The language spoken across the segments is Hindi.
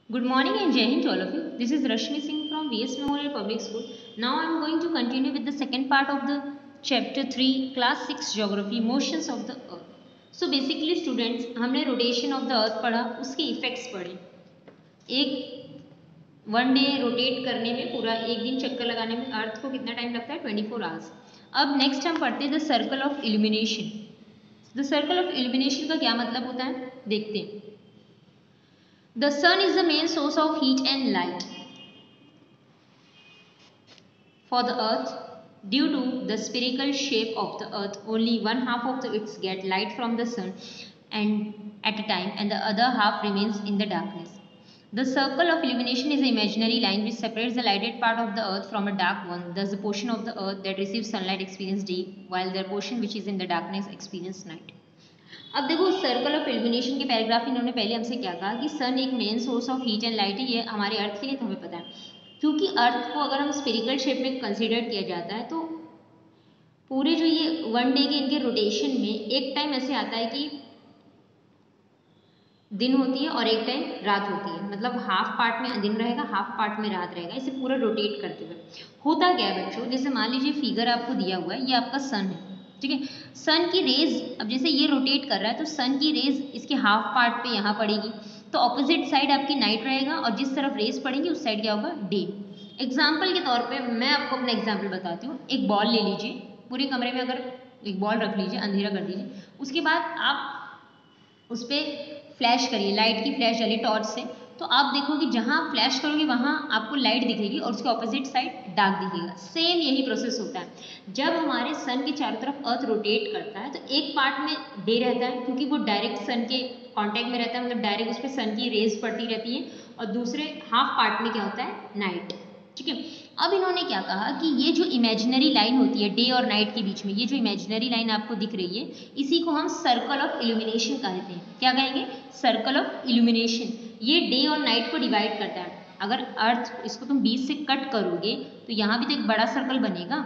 Good morning and Jai Hind to all of you. This is Rashmi Singh from VS Memorial Public School. Now I am going to continue with the second part of the chapter 3 class 6 geography motions of the earth. So basically students हमने rotation of the earth पढ़ा, उसके effects पढ़े. एक वन डे रोटेट करने में पूरा एक दिन चक्कर लगाने में अर्थ को कितना टाइम लगता है 24 आवर्स. अब नेक्स्ट हम पढ़ते हैं the circle of illumination. The circle of illumination का क्या मतलब होता है देखते हैं. The sun is the main source of heat and light for the earth. Due to the spherical shape of the earth, only one half of its get light from the sun and at a time, and the other half remains in the darkness. The circle of illumination is an imaginary line which separates the lighted part of the earth from a dark one. Thus, the portion of the earth that receives sunlight experiences day, while the portion which is in the darkness experiences night. अब देखो सर्कल ऑफ इल्यूमिनेशन के पैराग्राफ इन्होंने पहले हमसे क्या कहा कि सन एक main source of heat and light है. ये हमारे अर्थ के लिए तो हमें पता है, क्योंकि अर्थ को अगर हम स्फेरिकल शेप में कंसीडर किया जाता है तो पूरे जो ये वन डे के इनके रोटेशन में एक टाइम ऐसे आता है कि दिन होती है और एक टाइम रात होती है. मतलब हाफ पार्ट में दिन रहेगा, हाफ पार्ट में रात रहेगा. इसे पूरा रोटेट करते हुए होता क्या है बच्चों, जैसे मान लीजिए फिगर आपको दिया हुआ है, ये आपका सन है, ठीक है. सन की रेज अब जैसे ये रोटेट कर रहा है तो सन की रेज इसके हाफ पार्ट पे यहाँ पड़ेगी, तो ऑपोजिट साइड आपकी नाइट रहेगा और जिस तरफ रेज पड़ेंगी उस साइड क्या होगा डे. एग्जाम्पल के तौर पे मैं आपको अपना एग्जाम्पल बताती हूँ. एक बॉल ले लीजिए, पूरे कमरे में अगर एक बॉल रख लीजिए, अंधेरा कर दीजिए, उसके बाद आप उस पर फ्लैश करिए, लाइट की फ्लैश डालिए टॉर्च से, तो आप देखोगे जहाँ फ्लैश करोगे वहाँ आपको लाइट दिखेगी और उसके ऑपोजिट साइड डार्क दिखेगा. सेम यही प्रोसेस होता है. जब हमारे सन के चारों तरफ अर्थ रोटेट करता है तो एक पार्ट में डे रहता है क्योंकि वो डायरेक्ट सन के कांटेक्ट में रहता है, मतलब डायरेक्ट उस पर सन की रेज पड़ती रहती है, और दूसरे हाफ पार्ट में क्या होता है नाइट, ठीक है. अब इन्होंने क्या कहा कि ये जो इमेजिनरी लाइन होती है डे और नाइट के बीच में, ये जो इमेजिनरी लाइन आपको दिख रही है, इसी को हम सर्कल ऑफ इल्यूमिनेशन कहते हैं. क्या कहेंगे? Circle of illumination. ये डे और नाइट को डिवाइड करता है. अगर अर्थ इसको तुम बीच से कट करोगे तो यहाँ भी तो एक बड़ा सर्कल बनेगा,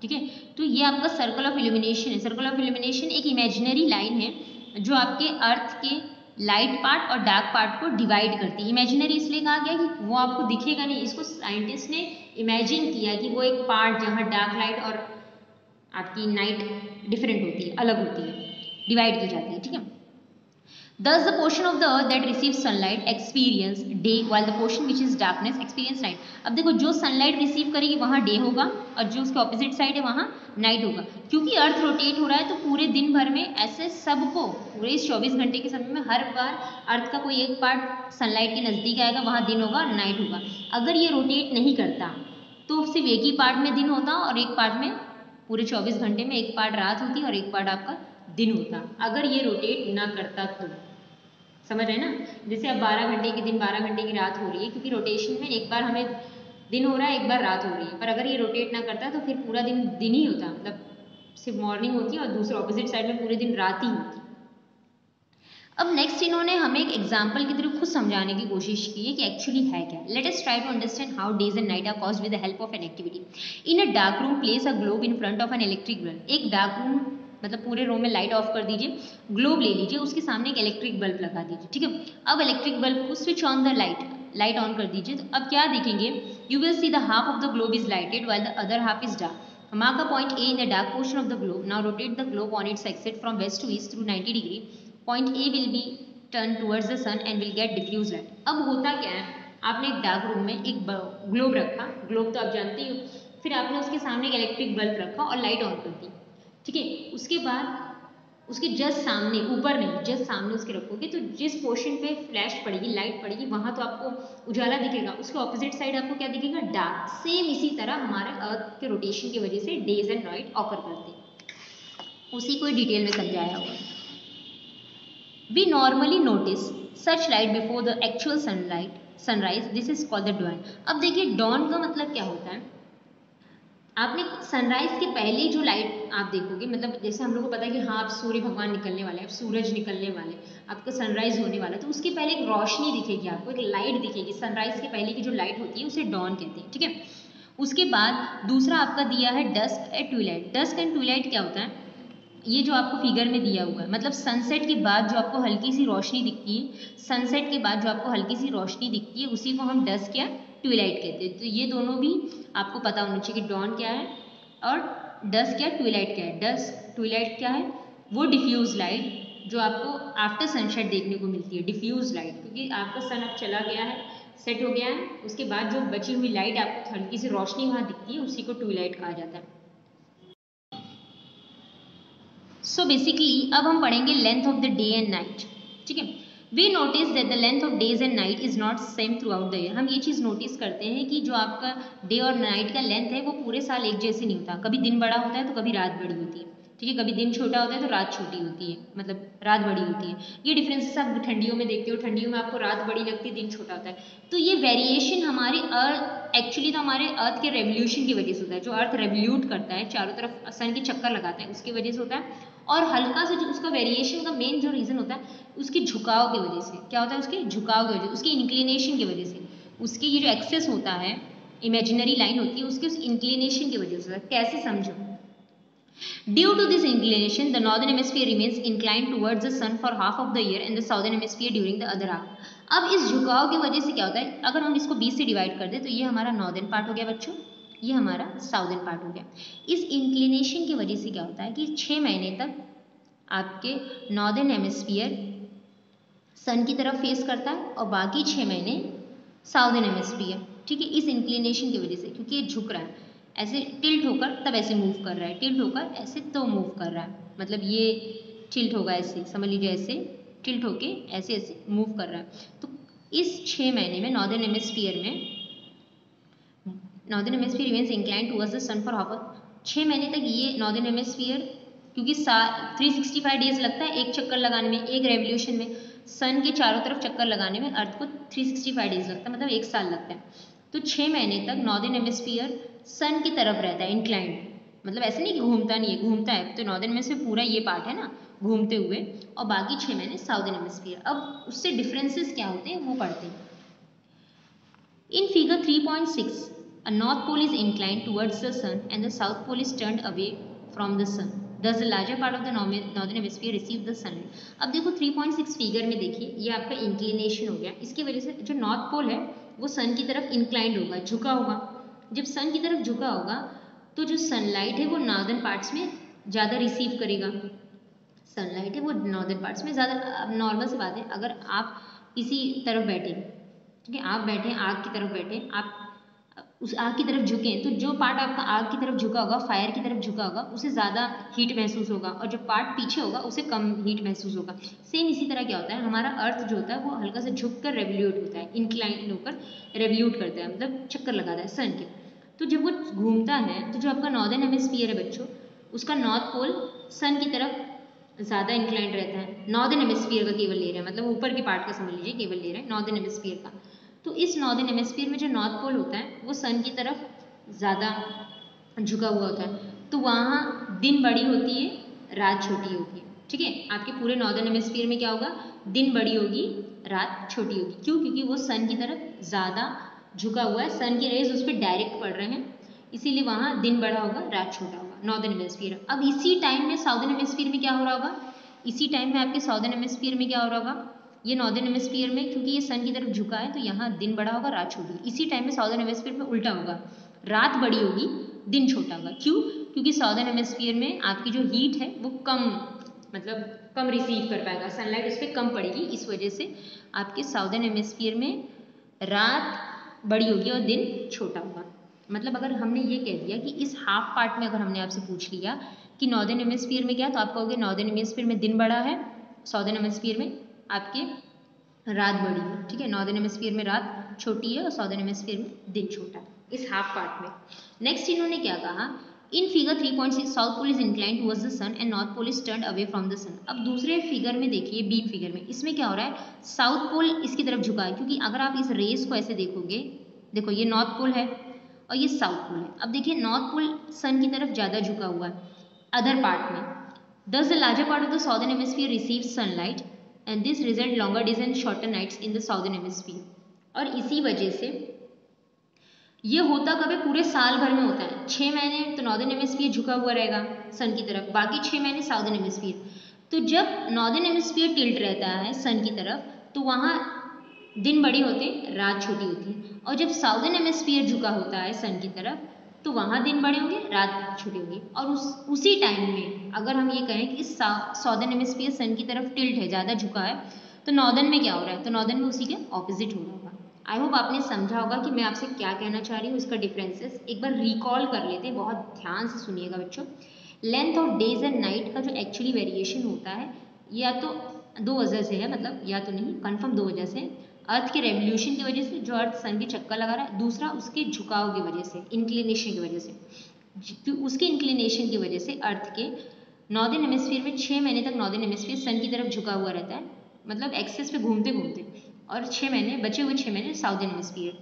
ठीक है. तो ये आपका सर्कल ऑफ इल्यूमिनेशन है. सर्कल ऑफ इल्यूमिनेशन एक इमेजिनरी लाइन है जो आपके अर्थ के लाइट पार्ट और डार्क पार्ट को डिवाइड करती है. इमेजिनरी इसलिए कहा गया कि वो आपको दिखेगा नहीं, इसको साइंटिस्ट ने इमेजिन किया कि वो एक पार्ट जहाँ डार्क लाइट और आपकी नाइट डिफरेंट होती है, अलग होती है, डिवाइड की जाती है, ठीक है. Thus the portion of the earth that receives sunlight experience day while the portion which is darkness experience night. अब देखो जो सनलाइट रिसीव करेगी वहाँ डे होगा और जो उसके ऑपोजिट साइड है वहाँ नाइट होगा. क्योंकि अर्थ रोटेट हो रहा है तो पूरे दिन भर में ऐसे सबको पूरे इस 24 घंटे के समय में हर बार अर्थ का कोई एक पार्ट सनलाइट के नज़दीक आएगा, वहाँ दिन होगा और नाइट होगा. अगर ये रोटेट नहीं करता तो सिर्फ एक ही पार्ट में दिन होता और एक पार्ट में पूरे 24 घंटे में एक पार्ट रात होती और एक पार्ट आपका दिन होता. अगर ये रोटेट ना करता तो समझ रहे ना. जैसे अब 12 घंटे के दिन 12 घंटे की रात हो रही है क्योंकि रोटेशन में एक बार हमें दिन हो रहा है, एक बार रात हो रही है. पर अगर ये रोटेट ना करता तो फिर पूरा दिन दिन ही होता, मतलब सिर्फ मॉर्निंग होती और दूसरे ऑपोजिट साइड में पूरे दिन रात ही होती. अब नेक्स्ट इन्होंने हमें एक एग्जाम्पल की तरफ खुद समझाने की कोशिश की है कि एक्चुअली है क्या. Let us try to understand how days and night are caused with the help of an activity. In a dark room place a globe in front of an electric bulb. एक डार्क रूम मतलब पूरे रूम में लाइट ऑफ कर दीजिए, ग्लोब ले लीजिए, उसके सामने एक इलेक्ट्रिक बल्ब लगा दीजिए, ठीक है. अब इलेक्ट्रिक बल्ब को switch on the light on कर दीजिए. तो अब क्या देखेंगे, you will see the half of the globe is lighted while the other half is dark. Mark a point A in the dark portion of the globe. Now rotate the globe on its axis from west to east through 90 degree. Point A will be turn towards the sun and will gate diffuse light. अब होता क्या है, आपने एक डार्क रूम में एक ग्लोब रखा, ग्लोब तो आप जानते ही हो, फिर आपने उसके सामने एक इलेक्ट्रिक बल्ब रखा और लाइट ऑन कर दी, ठीक है. उसके बाद उसके जस्ट सामने, ऊपर नहीं जस्ट सामने उसके रखोगे तो जिस पोर्शन पे फ्लैश पड़ेगी, लाइट पड़ेगी, वहाँ तो आपको उजाला दिखेगा, उसके ऑपोजिट साइड आपको क्या दिखेगा डार्क. सेम इसी तरह हमारे अर्थ के रोटेशन की वजह से डेज एंड नाइट ऑकर करते हैं. उसी को डिटेल में समझाया हुआ. We normally notice such light before the actual sunrise. This is called the dawn. अब देखिए dawn का मतलब क्या होता है. आपने सनराइज के पहले जो लाइट आप देखोगे, मतलब जैसे हम लोग को पता है कि हाँ अब सूर्य भगवान निकलने वाले हैं, अब सूरज निकलने वाले, आपका सनराइज होने वाला है, तो उसके पहले एक रोशनी दिखेगी आपको, एक लाइट दिखेगी. सनराइज के पहले की जो लाइट होती है उसे dawn कहते हैं, ठीक है. उसके बाद दूसरा आपका दिया है dusk and twilight. Dusk and twilight क्या होता है, ये जो आपको फिगर में दिया हुआ है, मतलब सनसेट के बाद जो आपको हल्की सी रोशनी दिखती है, सनसेट के बाद जो आपको हल्की सी रोशनी दिखती है उसी को हम डस्क या ट्विलाइट कहते हैं। तो ये दोनों भी आपको पता होना चाहिए कि डॉन क्या है और डस्क या ट्विलाइट क्या है। डस्क ट्विलाइट क्या है, वो डिफ्यूज लाइट जो आपको आफ्टर सनसेट देखने को मिलती है, डिफ्यूज लाइट, क्योंकि आपका सन अब चला गया है, सेट हो गया है, उसके बाद जो बची हुई लाइट आपको हल्की सी रोशनी वहाँ दिखती है उसी को ट्विलाइट कहा जाता है। सो बेसिकली अब हम पढ़ेंगे length of the day and night. ठीक है, we notice that the length of days and night is not same throughout the year. हम ये चीज़ नोटिस करते हैं कि जो आपका डे और नाइट का लेंथ है वो पूरे साल एक जैसे नहीं होता, कभी दिन बड़ा होता है तो कभी रात बड़ी होती है। ठीक है, कभी दिन छोटा होता है तो रात छोटी होती है, मतलब रात बड़ी होती है। ये डिफरेंसेस आप ठंडियों में देखते हो, ठंडियों में आपको रात बड़ी लगती है, दिन छोटा होता है। तो ये वेरिएशन हमारे अर्थ, एक्चुअली तो हमारे अर्थ के रेवोल्यूशन की वजह से होता है। जो अर्थ रेवोल्यूट करता है, चारों तरफ सन के चक्कर लगाता है, उसकी वजह से होता है। और हल्का सा जो उसका वेरिएशन का मेन जो रीज़न होता है उसके झुकाव की वजह से। क्या होता है, उसके झुकाव की वजह, उसकी इंक्लिनेशन की वजह से, उसके ये जो एक्सेस होता है, इमेजिनरी लाइन होती है, उसके उस इंक्लिनेशन की वजह से। कैसे समझो, due to this inclination the northern hemisphere remains inclined towards the sun for half of the year and the southern hemisphere during the other half. अब इस झुकाव की वजह से क्या होता है, अगर हम इसको 20 से डिवाइड कर दें तो ये हमारा नॉर्दर्न पार्ट हो गया बच्चों, ये हमारा साउदर्न पार्ट हो गया। इस इंक्लिनेशन की वजह से क्या होता है कि 6 महीने तक आपके नॉर्दर्न हेमिस्फीयर सन की तरफ फेस करता है और बाकी 6 महीने साउदर्न हेमिस्फीयर। ठीक है, इस इंक्लिनेशन की वजह से, क्योंकि ये झुक रहा है, ऐसे टिल्ट होकर तब ऐसे मूव कर रहा है, टिल्ट होकर ऐसे तो मूव कर रहा है, मतलब ये टिल्ट होगा ऐसे, समझ लीजिए ऐसे टिल्ट होके ऐसे ऐसे मूव कर रहा है। तो इस 6 महीने में northern hemisphere remains inclined towards the sun for half. 6 महीने तक ये नॉर्दर्न हेमिस्फीयर, क्योंकि 365 डेज लगता है एक चक्कर लगाने में, एक रेवोल्यूशन में, सन के चारों तरफ चक्कर लगाने में अर्थ को 365 डेज लगता है, मतलब एक साल लगता है। तो 6 महीने तक नॉर्दर्न हेमिस्फीयर सन की तरफ रहता है, इंक्लाइंड, मतलब ऐसे नहीं कि घूमता नहीं है, घूमता है। तो नॉर्दर्न में से पूरा ये पार्ट है ना घूमते हुए, और बाकी 6 महीने साउदर्न हेमिस्फीयर। अब उससे डिफरेंसेस क्या होते हैं वो पढ़ते हैं। In figure 3.6, a north pole is inclined towards the sun and the south pole is turned away from the sun. Thus, the larger part of the northern hemisphere receives the sunlight. अब देखो 3.6 फिगर में देखिए, ये आपका इंक्लिनेशन हो गया। इसकी वजह से जो नॉर्थ पोल है वो सन की तरफ इंक्लाइंड होगा, झुका होगा। जब सन की तरफ झुका होगा तो जो सनलाइट है वो नॉर्दर्न पार्ट्स में ज़्यादा रिसीव करेगा। सनलाइट है वो नॉर्दर्न पार्ट्स में ज़्यादा, नॉर्मल सी बात है, अगर आप किसी तरफ बैठे, ठीक है, आप बैठे आग की तरफ बैठे, आप उस आग की तरफ झुकें तो जो पार्ट आपका आग की तरफ झुका होगा, फायर की तरफ झुका होगा, उसे ज़्यादा हीट महसूस होगा, और जो पार्ट पीछे होगा उसे कम हीट महसूस होगा। सेम इसी तरह क्या होता है, हमारा अर्थ जो होता है वो हल्का सा झुक कर रेवोल्यूट होता है, इंक्लाइन होकर रेवोल्यूट करता है, मतलब चक्कर लगाता है सन के। तो जब वो घूमता है तो जो आपका नॉर्दर्न हेमिस्फीयर है बच्चों, उसका नॉर्थ पोल सन की तरफ ज़्यादा इंक्लाइंड रहता है। नॉर्दर्न हेमिस्फीयर का केवल ले रहे हैं, मतलब ऊपर के पार्ट का समझ लीजिए, केवल ले रहे हैं नॉर्दर्न हेमिस्फीयर का। तो इस नॉर्दर्न हेमिस्फीयर में जो नॉर्थ पोल होता है वो सन की तरफ ज़्यादा झुका हुआ होता है, तो वहाँ दिन बड़ी होती है, रात छोटी होती है। ठीक है, आपके पूरे नॉर्दर्न हेमिस्फीयर में क्या होगा, दिन बड़ी होगी, रात छोटी होगी। क्यों, क्योंकि वो सन की तरफ ज़्यादा झुका हुआ है, सन की रेज उस पर डायरेक्ट पड़ रहे हैं, इसीलिए वहाँ दिन बड़ा होगा, रात छोटा होगा, नॉर्दर्न हेमिस्फीयर। अब इसी टाइम में साउदर्न हेमिस्फीयर में क्या हो रहा होगा, इसी टाइम में आपके साउदर्न हेमिस्फीयर में क्या हो रहा होगा, ये नॉर्दर्न हेमिस्फीयर में क्योंकि ये सन की तरफ झुका है तो यहाँ दिन बड़ा होगा, रात छोटी। इसी टाइम में साउदर्न हेमिस्फीयर में उल्टा होगा, रात बड़ी होगी, दिन छोटा होगा। क्यों, क्योंकि साउदर्न हेमिस्फीयर में आपकी जो हीट है वो कम, मतलब कम रिसीव कर पाएगा, सनलाइट उस पर कम पड़ेगी, इस वजह से आपके साउदर्न हेमिस्फीयर में रात बड़ी होगी और दिन छोटा होगा। मतलब अगर हमने ये कह दिया कि इस हाफ पार्ट में, अगर हमने आपसे पूछ लिया कि नॉर्दर्न हेमिस्फीयर में क्या, तो आप कहोगे नॉर्दर्न हेमिस्फीयर में दिन बड़ा है, साउदर्न हेमिस्फीयर में आपके रात बड़ी है। ठीक है, नॉर्दर्न हेमिस्फीयर में रात छोटी है और साउदर्न हेमिस्फीयर में दिन छोटा है, इस हाफ पार्ट में। नेक्स्ट इन्होंने क्या कहा, in figure 3.6 south pole is inclined towards the sun and north pole is turned away from the sun. अब दूसरे फिगर में देखिए, बी फिगर में, इसमें क्या हो रहा है, साउथ पोल इसकी तरफ झुका है, क्योंकि अगर आप इस रेस को ऐसे देखोगे, देखो ये नॉर्थ पोल है और ये साउथ पोल है। अब देखिए नॉर्थ पोल सन की तरफ ज़्यादा झुका हुआ है अदर पार्ट में, thus the larger part of the southern hemisphere receives sunlight and this result longer days and shorter nights in the southern hemisphere। और इसी वजह से ये होता कब है, पूरे साल भर में होता है। 6 महीने तो नॉर्दर्न हेमिस्फीयर झुका हुआ रहेगा सन की तरफ, बाकी 6 महीने साउदर्न हेमिस्फीयर। तो जब नॉर्दर्न हेमिस्फीयर टिल्ट रहता है सन की तरफ, तो वहाँ दिन बड़े होते हैं, रात छोटी होती है। और जब साउदर्न हेमिस्फीयर झुका होता है सन की तरफ, तो वहाँ दिन बड़े होंगे, रात छोटी होगी। और उसी टाइम में अगर हम ये कहें कि साउदर्न हेमिस्फीयर सन की तरफ टिल्ट है, ज़्यादा झुका है, तो नॉर्दर्न में क्या हो रहा है, तो नॉर्दर्न में उसी के ऑपोजिट हो रहा होगा। आई होप आपने समझा होगा कि मैं आपसे क्या कहना चाह रही हूँ, इसका डिफरेंसेस एक बार रिकॉल कर लेते हैं, बहुत ध्यान से सुनिएगा बच्चों। Length of days and night का जो एक्चुअली वेरिएशन होता है, या तो दो वजह से है, मतलब या तो नहीं, कन्फर्म दो वजह से। अर्थ के रेवोल्यूशन की वजह से, जो अर्थ सन के चक्कर लगा रहा है, दूसरा उसके झुकाव की वजह से, इंक्लिनेशन की वजह से। उसके इंक्लिनेशन की वजह से अर्थ के नॉर्दर्न हेमिस्फीयर में 6 महीने तक नॉर्दर्न हेमिस्फीयर सन की तरफ झुका हुआ रहता है, मतलब एक्सेस पे घूमते घूमते, और 6 महीने बचे हुए 6 महीने साउदर्न हेमिस्फीयर।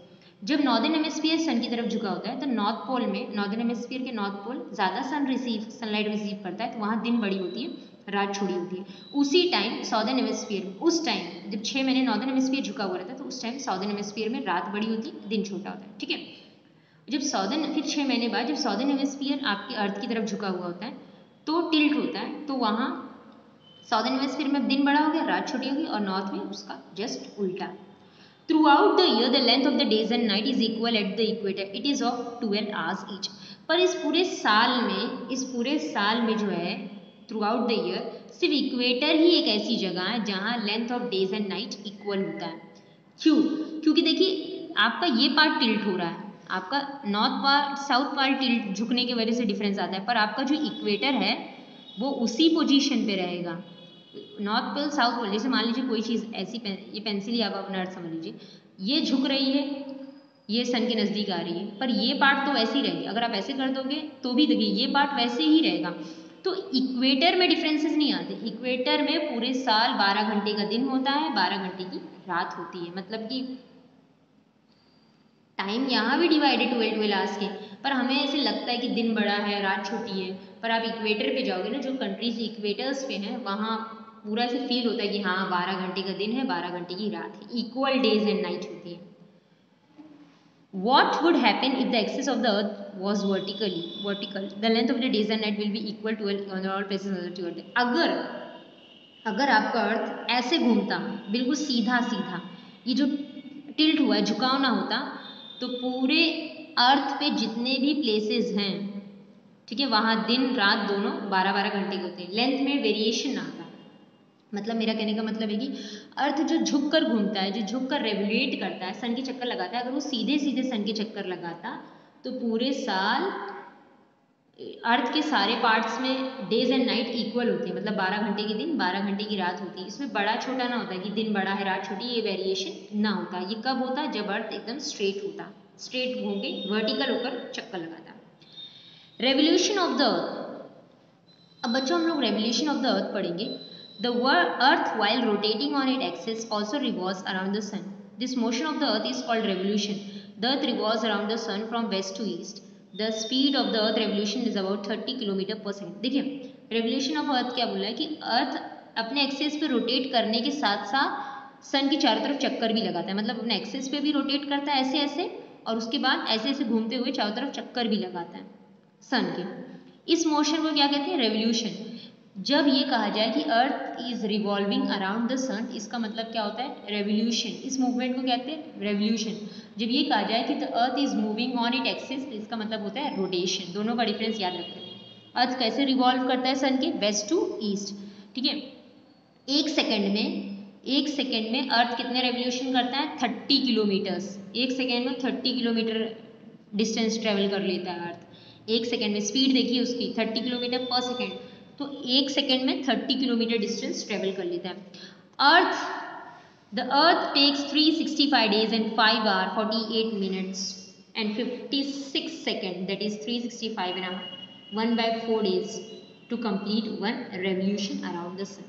जब नॉर्दर्न हेमिस्फीयर सन की तरफ झुका होता है, तो नॉर्थ पोल में, नॉर्दर्न हेमिस्फीयर के नॉर्थ पोल ज़्यादा सनलाइट रिसीव करता है, तो वहाँ दिन बड़ी होती है, रात छोटी होती है। उसी टाइम साउदर्न हेमिस्फीयर में, उस टाइम जब 6 महीने नॉर्दर्न हेमिस्फीयर झुका हुआ रहता है, तो उस टाइम साउदर्न हेमिस्फीयर में रात बड़ी होती है, दिन छोटा होता है, ठीक है। जब साउदर्न, फिर 6 महीने बाद जब साउदर्न हेमिस्फीयर आपके अर्थ की तरफ झुका हुआ होता है, तो टिल्ट होता है, तो वहाँ साउदर्न हेमिस्फीयर में दिन बड़ा हो गया, रात छोटी होगी, और नॉर्थ में उसका जस्ट उल्टा। Throughout the year, the length of the days and night is equal at the equator. It is of 12 hours each. पर इस पूरे साल में जो है, थ्रू आउट द ईयर, सिर्फ इक्वेटर ही एक ऐसी जगह है जहाँ length of days and night equal होता है। क्यों? क्योंकि देखिए आपका ये पार्ट टिल्ट हो रहा है, आपका north part south part tilt झुकने की वजह से डिफरेंस आता है, पर आपका जो इक्वेटर है वो उसी पोजीशन पे रहेगा। नॉर्थ पोल साउथ पोल, जैसे मान लीजिए कोई चीज़ ऐसी, ये पेंसिल ही आप अपना अर्थ समझ लीजिए, ये झुक रही है, ये सन के नज़दीक आ रही है, पर ये पार्ट तो वैसे ही रहेगी। अगर आप ऐसे कर दोगे तो भी देखिए ये पार्ट वैसे ही रहेगा। तो इक्वेटर में डिफरेंसेस नहीं आते। इक्वेटर में पूरे साल 12 घंटे का दिन होता है, 12 घंटे की रात होती है, मतलब कि टाइम यहाँ भी डिवाइडेड 12 आवर्स के, पर हमें ऐसे लगता है कि दिन बड़ा है, रात छोटी है। पर आप इक्वेटर पे जाओगे ना, जो कंट्रीज इक्वेटर्स पे हैं, वहाँ पूरा ऐसे फील होता है कि हाँ 12 घंटे का दिन है, 12 घंटे की रात है, इक्वल डेज एंड नाइट होती है। What would happen if the axis of the earth was vertical? The length of the days and night will be equal to all places on the earth. अगर आपका अर्थ ऐसे घूमता, बिल्कुल सीधा सीधा, ये जो टिल्ट हुआ है, झुकाव ना होता, तो पूरे अर्थ पे जितने भी प्लेसेस हैं, ठीक है, वहाँ दिन रात दोनों 12-12 घंटे के होते हैं, लेंथ में वेरिएशन आता है। मतलब मेरा कहने का मतलब है कि अर्थ जो झुक कर घूमता है, जो झुक कर रेवोल्यूट करता है, सन के चक्कर लगाता है, अगर वो सीधे सीधे सन के चक्कर लगाता, तो पूरे साल अर्थ के सारे पार्ट्स में डेज एंड नाइट इक्वल होती है, मतलब 12 घंटे के दिन, 12 घंटे की रात होती है। इसमें बड़ा छोटा ना होता है कि दिन बड़ा है, रात छोटी, ये वेरिएशन ना होता। ये कब होता है? जब अर्थ एकदम स्ट्रेट होता, स्ट्रेट घूम के वर्टिकल होकर चक्कर लगाता। Revolution of the earth. अब बच्चों हम लोग रेवोल्यूशन ऑफ द अर्थ पढ़ेंगे। The earth while rotating on its axis also revolves around the sun. This motion of the earth is called revolution. The earth revolves around the sun from west to east. The speed of the earth revolution is about 30 kilometre पर सेकेंड। देखिए रेवोल्यूशन ऑफ अर्थ क्या बोला है कि अर्थ अपने एक्सेस पे रोटेट करने के साथ साथ सन की चारों तरफ चक्कर भी लगाता है, मतलब अपने एक्सेस पे भी रोटेट करता है ऐसे ऐसे, और उसके बाद ऐसे ऐसे घूमते हुए चारों तरफ चक्कर भी लगाता है सन के। इस मोशन को क्या कहते हैं? रेवोल्यूशन। जब ये कहा जाए कि earth is revolving around the sun, इसका मतलब क्या होता है? रेवोल्यूशन। इस मूवमेंट को कहते हैं रेवोल्यूशन। जब ये कहा जाए कि the earth is moving on it axis, इसका मतलब होता है रोटेशन। दोनों का डिफरेंस याद रखते हैं। अर्थ कैसे रिवॉल्व करता है सन के? वेस्ट टू ईस्ट, ठीक है। एक सेकेंड में अर्थ कितने रेवोल्यूशन करता है? 30 किलोमीटर्स। एक सेकेंड में 30 किलोमीटर डिस्टेंस ट्रेवल कर लेता है अर्थ। एक सेकेंड में स्पीड देखिए उसकी 30 किलोमीटर पर सेकेंड, तो एक सेकेंड में 30 किलोमीटर डिस्टेंस ट्रेवल कर लेता है। The earth takes 365 days and 5 hours 48 minutes and 56 seconds, that is 365 and 1/4 days to complete one revolution around the sun.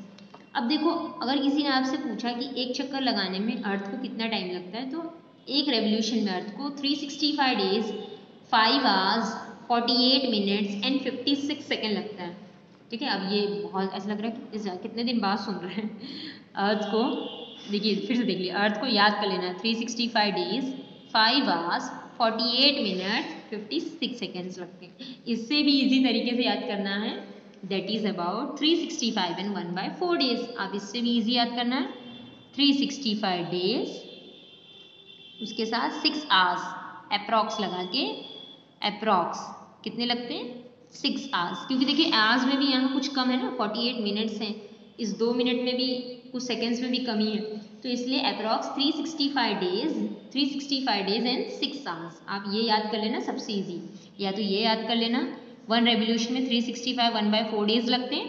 अब देखो अगर किसी ने आपसे पूछा कि एक चक्कर लगाने में अर्थ को कितना टाइम लगता है, तो एक रेवोल्यूशन में अर्थ को 365 days 5 hours 48 minutes and 56 seconds लगता है, ठीक है। अब ये बहुत ऐसा लग रहा है कि कितने दिन बाद सुन रहे हैं। अर्थ को देखिए, फिर से देख लिया, अर्थ को याद कर लेना, 365 days 5 hours 48 मिनट 56 सेकेंड्स लगते हैं। इससे भी इजी तरीके से याद करना है, that is about 365 and 1/4 days. आप इससे भी इजी याद करना है, 365 डेज उसके साथ 6 आवर्स अप्रॉक्स लगा के, अप्रॉक्स कितने लगते हैं 6 आवर्स, क्योंकि देखिए आवर्स में भी यहाँ कुछ कम है ना, 48 मिनट्स हैं, इस 2 मिनट में भी कुछ सेकेंड्स में भी कमी है, तो इसलिए अप्रॉक्स 365 डेज एंड 6 आवर्स। आप ये याद कर लेना सबसे इजी, या तो ये याद कर लेना 1 रेवोल्यूशन में 365 1/4 डेज लगते हैं,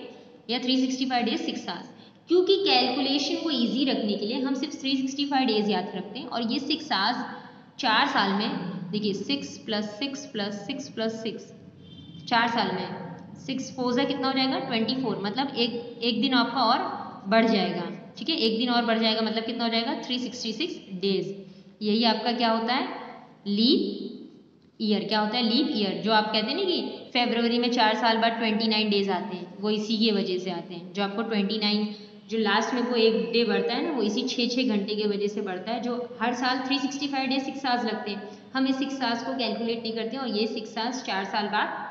या 365 डेज 6 आवर्स। क्योंकि कैलकुलेशन को इजी रखने के लिए हम सिर्फ 365 डेज याद रखते हैं, और ये 6 आवर्स 4 साल में, देखिए 6 + 6 + 6 + 6 4 साल में 6 4 से कितना हो जाएगा 24, मतलब एक दिन आपका और बढ़ जाएगा, ठीक है, एक दिन और बढ़ जाएगा, मतलब कितना हो जाएगा 366 डेज। यही आपका क्या होता है लीप ईयर। क्या होता है लीप ईयर, जो आप कहते हैं ना कि फरवरी में 4 साल बाद 29 डेज आते हैं, वो इसी की वजह से आते हैं। जो आपको 29 जो लास्ट में को एक डे बढ़ता है ना, वो इसी 6 घंटे की वजह से बढ़ता है। जो हर साल 365 डेज 6 आवर्स लगते हैं, हम इस 6 आवर्स को कैलकुलेट नहीं करते, और ये 6 आवर्स 4 साल बाद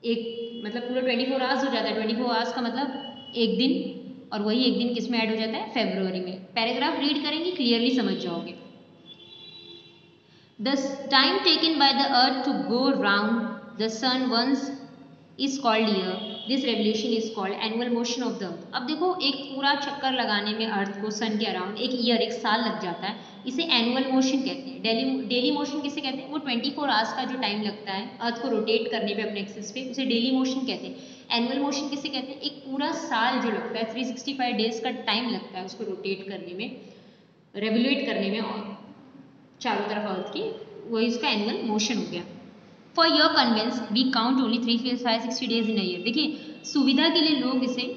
एक मतलब पूरा 24 आवर्स हो जाता है। 24 आवर्स का मतलब एक दिन, और वही एक दिन किस में ऐड हो जाता है फरवरी में। पैराग्राफ रीड करेंगे क्लियरली समझ जाओगे। The time taken by the earth to go round the sun once is called year. This revolution is called annual motion of the earth. अब देखो एक पूरा चक्कर लगाने में अर्थ को सन के अराउंड एक ईयर, एक साल लग जाता है, इसे एनुअल मोशन कहते हैं। डेली मोशन किसे कहते हैं, वो 24 आवर्स का जो टाइम लगता है अर्थ को रोटेट करने पे अपने एक्सिस पे, उसे डेली मोशन कहते हैं। एनुअल मोशन किसे कहते हैं, एक पूरा साल जो लगता है 365 डेज का टाइम लगता है उसको रोटेट करने में, रेवोल्यूट करने में, और चारों तरफ अर्थ की, वही इसका एनुअल मोशन हो गया। For your convenience we count only 365 days in a year. देखिए सुविधा के लिए लोग इसे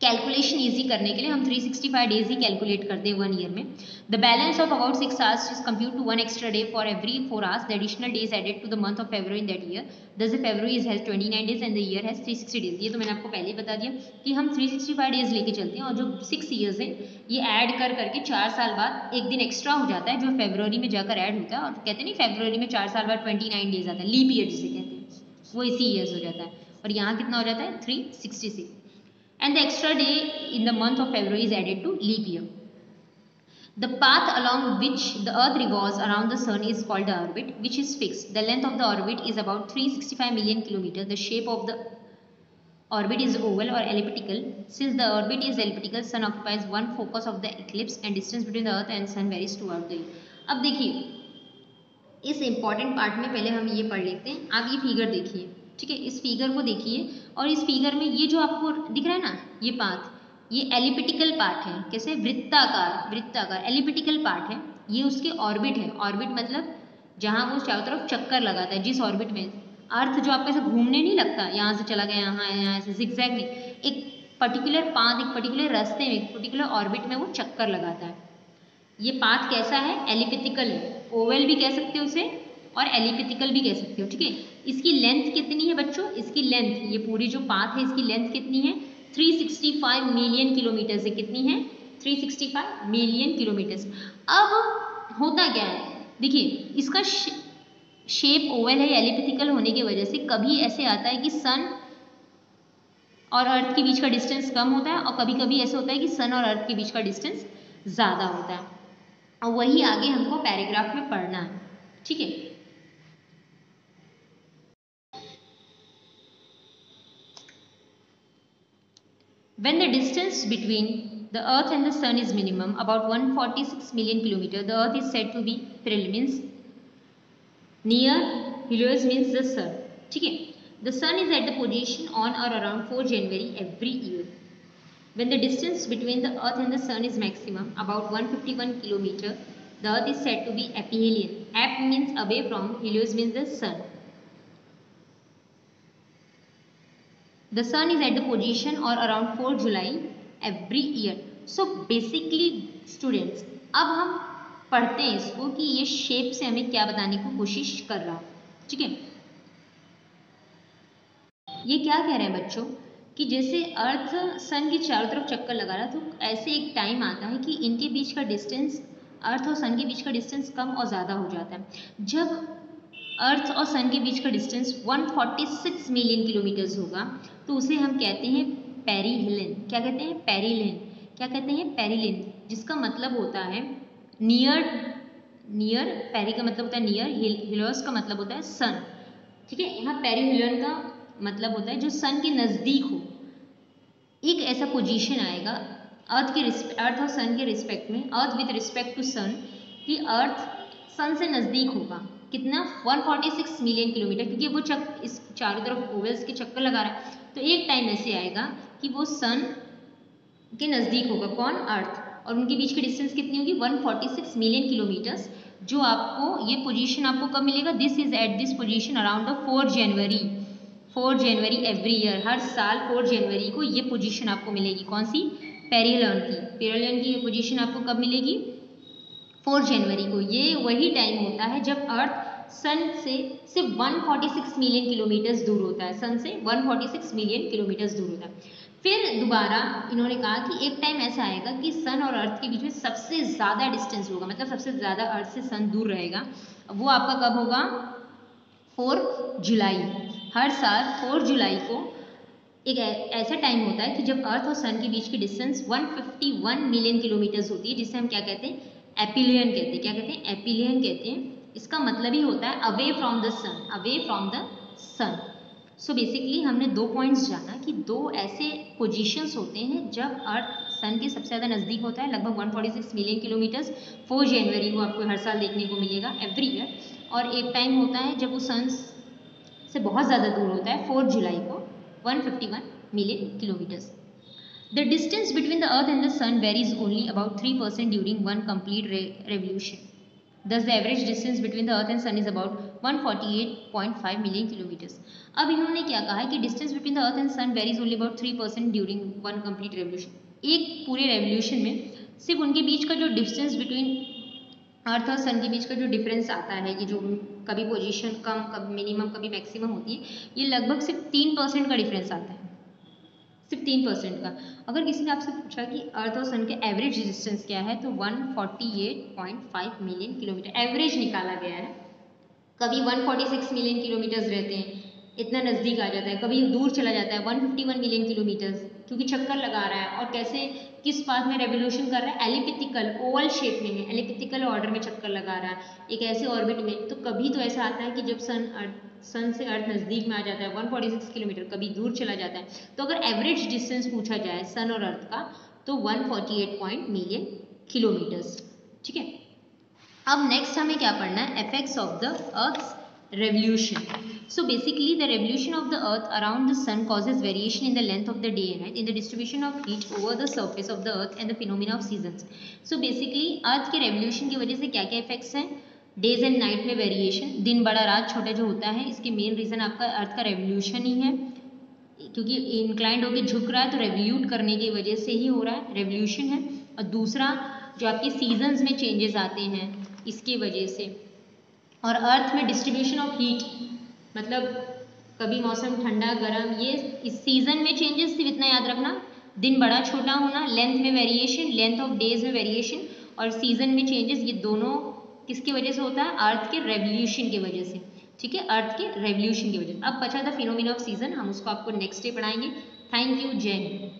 कैलकुलेशन इजी करने के लिए हम 365 डेज ही कैलकुलेट करते हैं 1 ईयर में। The balance of about 6 hours is compute to 1 extra day for every 4 hours, the additional days added to the month of February in that year. Thus February is has 29 days and the year has 360 days. ये तो मैंने आपको पहले ही बता दिया कि हम 365 डेज लेके चलते हैं, और जो 6 ईयर्स है ये ऐड कर करके 4 साल बाद एक दिन एक्स्ट्रा हो जाता है, जो फरवरी में जाकर ऐड होता है, और कहते हैं नहीं फरवरी में 4 साल बाद 29 डेज आता है, लीप ईयर जिसे कहते हैं, वो इसी ईयर्स हो जाता है। और यहाँ कितना हो जाता है 366, and the extra day in the month of February is added to leap year. The path along which the earth revolves around the sun is called the orbit, which is fixed. The length of the orbit is about 365 million kilometers. The shape of the orbit is oval or elliptical. Since the orbit is elliptical, sun occupies one focus of the eclipse and distance between the earth and sun varies throughout the year. अब देखिए इस इंपॉर्टेंट पार्ट में पहले हम ये पढ़ लेते हैं। आप ये फिगर देखिए, ठीक है, इस फिगर को देखिए, और इस फिगर में ये जो आपको दिख रहा है ना, ये पाथ, ये एलिप्टिकल पार्ट है, कैसे वृत्ताकार एलिप्टिकल पार्ट है, ये उसके ऑर्बिट है। ऑर्बिट मतलब जहाँ वो चारों तरफ चक्कर लगाता है, जिस ऑर्बिट में अर्थ जो आपका ऐसे घूमने नहीं लगता, यहाँ से चला गया यहाँ से जिगजैग नहीं, एक पर्टिकुलर पाथ, एक पर्टिकुलर रास्ते में, एक पर्टिकुलर ऑर्बिट में वो चक्कर लगाता है। ये पाथ कैसा है एलिप्टिकल है, ओवल भी कह सकते हो उसे और एलिप्टिकल भी कह सकते हो, ठीक है। इसकी लेंथ कितनी है बच्चों, इसकी लेंथ, ये पूरी जो पाथ है इसकी लेंथ कितनी है 365 मिलियन किलोमीटर से, कितनी है 365 मिलियन किलोमीटर। अब होता क्या है, देखिए इसका शेप ओवल है, एलिप्टिकल होने की वजह से कभी ऐसे आता है कि सन और अर्थ के बीच का डिस्टेंस कम होता है, और कभी कभी ऐसा होता है कि सन और अर्थ के बीच का डिस्टेंस ज़्यादा होता है, और वही आगे हमको पैराग्राफ में पढ़ना है, ठीक है। When the distance between the earth and the sun is minimum, about 146 million kilometers, the earth is said to be parallel, means near, Helios means the sun, ठीक है। The sun is at the position on or around 4 January every year. When the distance between the earth and the sun is maximum, about 151 kilometers, the earth is said to be aphelion. Ap means away from, Helios means the sun. The sun is at the position or around 4 July every year. So basically students, अब हम पढ़ते हैं इसको कि ये शेप से हमें क्या बताने की कोशिश कर रहा है, ठीक है। ये क्या कह रहे हैं बच्चों कि जैसे अर्थ सन के चारों तरफ चक्कर लगा रहा, तो ऐसे एक टाइम आता है कि इनके बीच का डिस्टेंस अर्थ और सन के बीच का डिस्टेंस कम और ज़्यादा हो जाता है। जब अर्थ और सन के बीच का डिस्टेंस 146 मिलियन किलोमीटर्स होगा तो उसे हम कहते हैं पेरिहेलिन। क्या कहते हैं? पेरिहेलिन। क्या कहते हैं? पेरिहेलिन, जिसका मतलब होता है नियर। नियर, पेरी का मतलब होता है नियर, हेलियोस का मतलब होता है सन। ठीक है, यहाँ पेरिहेलिन का मतलब होता है जो सन के नज़दीक हो। एक ऐसा पोजीशन आएगा अर्थ और सन के रिस्पेक्ट में, अर्थ विद रिस्पेक्ट टू सन, कि अर्थ सन से नज़दीक होगा। कितना? 146 मिलियन किलोमीटर, क्योंकि वो इस चारों तरफ ओवल्स के चक्कर लगा रहा है। तो एक टाइम ऐसे आएगा कि वो सन के नज़दीक होगा। कौन? अर्थ। और उनके बीच की डिस्टेंस कितनी होगी? 146 मिलियन किलोमीटर्स। जो आपको ये पोजीशन आपको कब मिलेगा? This is at this position around the 4 January. 4 January every year, हर साल 4 जनवरी को ये पोजीशन आपको मिलेगी। कौन सी? पेरिहेलिन की। पेरिहेलिन की ये पोजीशन आपको कब मिलेगी? 4 जनवरी को। ये वही टाइम होता है जब अर्थ सन से सिर्फ 146 मिलियन किलोमीटर्स दूर होता है। सन से 146 मिलियन किलोमीटर्स दूर होता है। फिर दोबारा इन्होंने कहा कि एक टाइम ऐसा आएगा कि सन और अर्थ के बीच में सबसे ज़्यादा डिस्टेंस होगा, मतलब सबसे ज़्यादा अर्थ से सन दूर रहेगा। वो आपका कब होगा? 4 जुलाई। हर साल 4 जुलाई को एक ऐसा टाइम होता है कि जब अर्थ और सन के बीच की डिस्टेंस 151 मिलियन किलोमीटर्स होती है, जिसे हम क्या कहते हैं? एपिलियन कहते हैं। क्या कहते हैं? एपिलियन कहते हैं। इसका मतलब ही होता है away from the sun, away from the sun. So basically हमने 2 पॉइंट्स जाना कि 2 ऐसे पोजीशंस होते हैं जब अर्थ सन के सबसे ज़्यादा नज़दीक होता है, लगभग 146 मिलियन किलोमीटर्स। 4 जनवरी को आपको हर साल देखने को मिलेगा, एवरी ईयर। और एक टाइम होता है जब वो सन से बहुत ज़्यादा दूर होता है, 4 जुलाई को, 151 million kilometres. The distance between the Earth and the Sun varies only about 3% during one complete revolution. Thus, the average distance between the Earth and Sun is about 148.5 million kilometers. अब इन्होंने क्या कहा है कि distance between the Earth and Sun varies only about 3% during one complete revolution. एक पूरे revolution में सिर्फ उनके बीच का जो distance between अर्थ और सन के बीच का जो डिफरेंस आता है, कि जो कभी पोजीशन कम, कभी मिनिमम, कभी मैक्सिमम होती है, ये लगभग सिर्फ 3% का डिफरेंस आता है। सिर्फ 3% का। अगर किसी ने आपसे पूछा कि अर्थ और सन के एवरेज डिस्टेंस क्या है, तो 148.5 मिलियन किलोमीटर एवरेज निकाला गया है। कभी 146 मिलियन किलोमीटर्स रहते हैं, इतना नज़दीक आ जाता है, कभी दूर चला जाता है 151 मिलियन किलोमीटर्स, क्योंकि चक्कर लगा रहा है। और कैसे, किस पाथ में रेवोल्यूशन कर रहा है? एलिप्टिकल, ओवल शेप में है, एलिप्टिकल ऑर्डर में चक्कर लगा रहा है, एक ऐसे ऑर्बिट में। तो कभी तो ऐसा आता है कि जब सन से अर्थ नज़दीक में आ जाता है 146 किलोमीटर, कभी दूर चला जाता है। तो अगर एवरेज डिस्टेंस पूछा जाए सन और अर्थ का, तो 148 मिलियन किलोमीटर्स। ठीक है, अब नेक्स्ट हमें क्या पढ़ना है? Effects of the earth's revolution. So basically the revolution of the earth around the sun causes variation in the length of the day and night, in the distribution of heat over the surface of the earth and the phenomena of seasons. So basically अर्थ के revolution की वजह से क्या क्या इफेक्ट्स हैं? डेज एंड नाइट में वेरिएशन, दिन बड़ा रात छोटा जो होता है, इसके मेन रीजन आपका अर्थ का रेवोल्यूशन ही है, क्योंकि इंक्लाइंड होकर झुक रहा है, तो रेवोल्यूट करने की वजह से ही हो रहा है, रेवोल्यूशन है। और दूसरा जो आपके सीजन्स में चेंजेस आते हैं, इसकी वजह से। और अर्थ में डिस्ट्रीब्यूशन ऑफ हीट, मतलब कभी मौसम ठंडा गर्म, ये इस सीजन में चेंजेस सिर्फ इतना याद रखना, दिन बड़ा छोटा होना, लेंथ में वेरिएशन, लेंथ ऑफ डेज में वेरिएशन, और सीजन में चेंजेस, ये दोनों किसकी वजह से होता है? अर्थ के रेवोल्यूशन की वजह से। ठीक है, अर्थ के रेवोल्यूशन की वजह से। अब बचा था फिनोमिना ऑफ सीजन, हम उसको आपको नेक्स्ट डे पढ़ाएंगे। थैंक यू, जय हिंद।